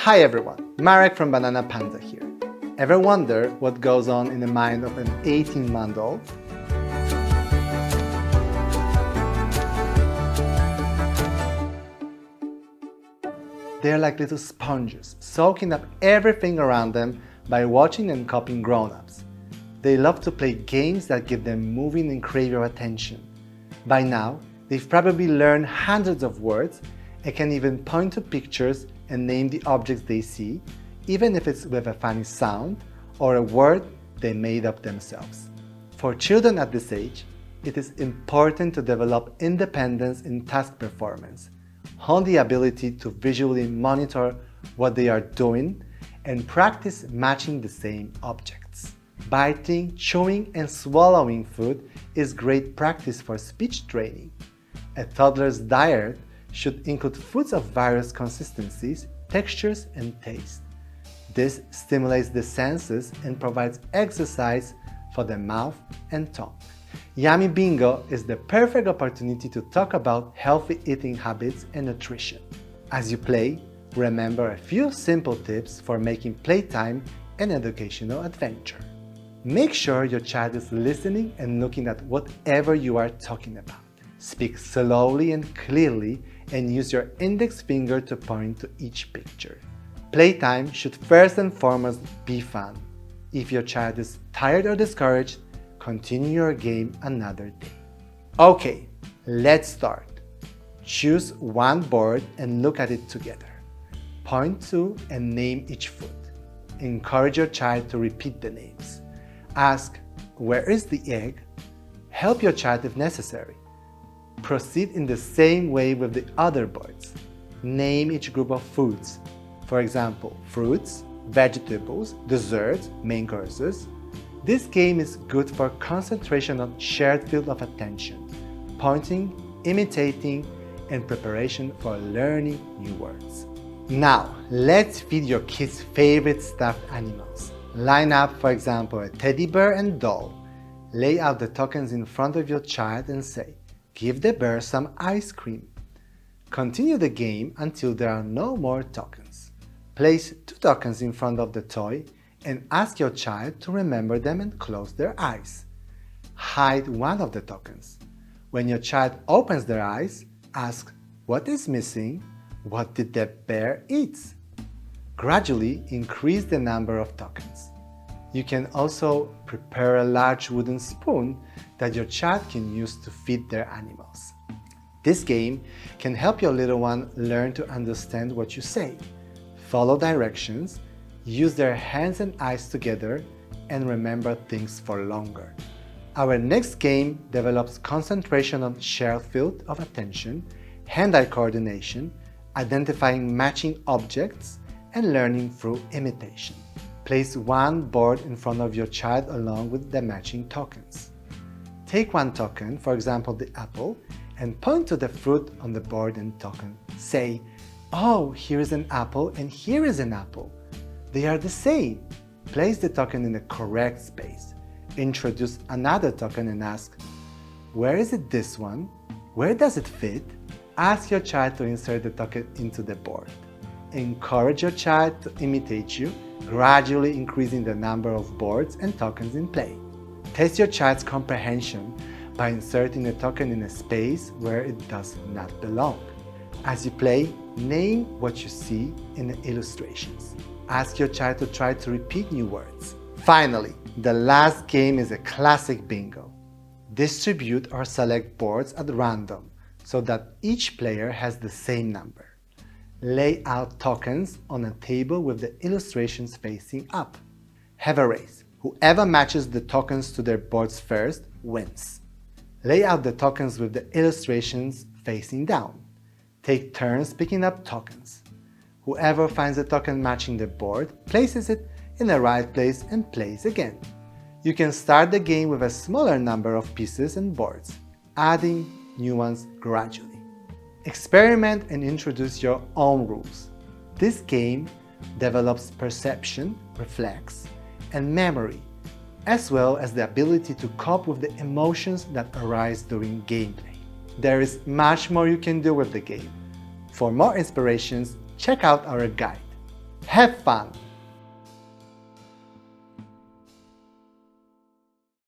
Hi everyone, Marek from Banana Panda here. Ever wonder what goes on in the mind of an 18-month-old? They're like little sponges, soaking up everything around them by watching and copying grown-ups. They love to play games that get them moving and crave your attention. By now, they've probably learned hundreds of words and can even point to pictures and name the objects they see, even if it's with a funny sound or a word they made up themselves. For children at this age, it is important to develop independence in task performance, hone the ability to visually monitor what they are doing, and practice matching the same objects. Biting, chewing, and swallowing food is great practice for speech training. A toddler's diet should include foods of various consistencies, textures, and taste. This stimulates the senses and provides exercise for the mouth and tongue. Yummy Bingo is the perfect opportunity to talk about healthy eating habits and nutrition. As you play, remember a few simple tips for making playtime an educational adventure. Make sure your child is listening and looking at whatever you are talking about. Speak slowly and clearly and use your index finger to point to each picture. Playtime should first and foremost be fun. If your child is tired or discouraged, continue your game another day. Okay, let's start. Choose one board and look at it together. Point to and name each food. Encourage your child to repeat the names. Ask, where is the egg? Help your child if necessary. Proceed in the same way with the other boards. Name each group of foods. For example, fruits, vegetables, desserts, main courses. This game is good for concentration on shared field of attention, pointing, imitating, and preparation for learning new words. Now, let's feed your kids' favorite stuffed animals. Line up, for example, a teddy bear and doll. Lay out the tokens in front of your child and say, give the bear some ice cream. Continue the game until there are no more tokens. Place 2 tokens in front of the toy and ask your child to remember them and close their eyes. Hide one of the tokens. When your child opens their eyes, ask, what is missing? What did the bear eat? Gradually increase the number of tokens. You can also prepare a large wooden spoon that your child can use to feed their animals. This game can help your little one learn to understand what you say, follow directions, use their hands and eyes together, and remember things for longer. Our next game develops concentration on shared field of attention, hand-eye coordination, identifying matching objects, and learning through imitation. Place one board in front of your child along with the matching tokens. Take one token, for example the apple, and point to the fruit on the board and token. Say, oh, here is an apple and here is an apple. They are the same. Place the token in the correct space. Introduce another token and ask, where is it this one? Where does it fit? Ask your child to insert the token into the board. Encourage your child to imitate you, gradually increasing the number of boards and tokens in play. Test your child's comprehension by inserting a token in a space where it does not belong. As you play, name what you see in the illustrations. Ask your child to try to repeat new words. Finally, the last game is a classic bingo. Distribute or select boards at random so that each player has the same number. Lay out tokens on a table with the illustrations facing up. Have a race. Whoever matches the tokens to their boards first wins. Lay out the tokens with the illustrations facing down. Take turns picking up tokens. Whoever finds a token matching the board places it in the right place and plays again. You can start the game with a smaller number of pieces and boards, adding new ones gradually. Experiment and introduce your own rules. This game develops perception, reflex, and memory, as well as the ability to cope with the emotions that arise during gameplay. There is much more you can do with the game. For more inspirations, check out our guide. Have fun!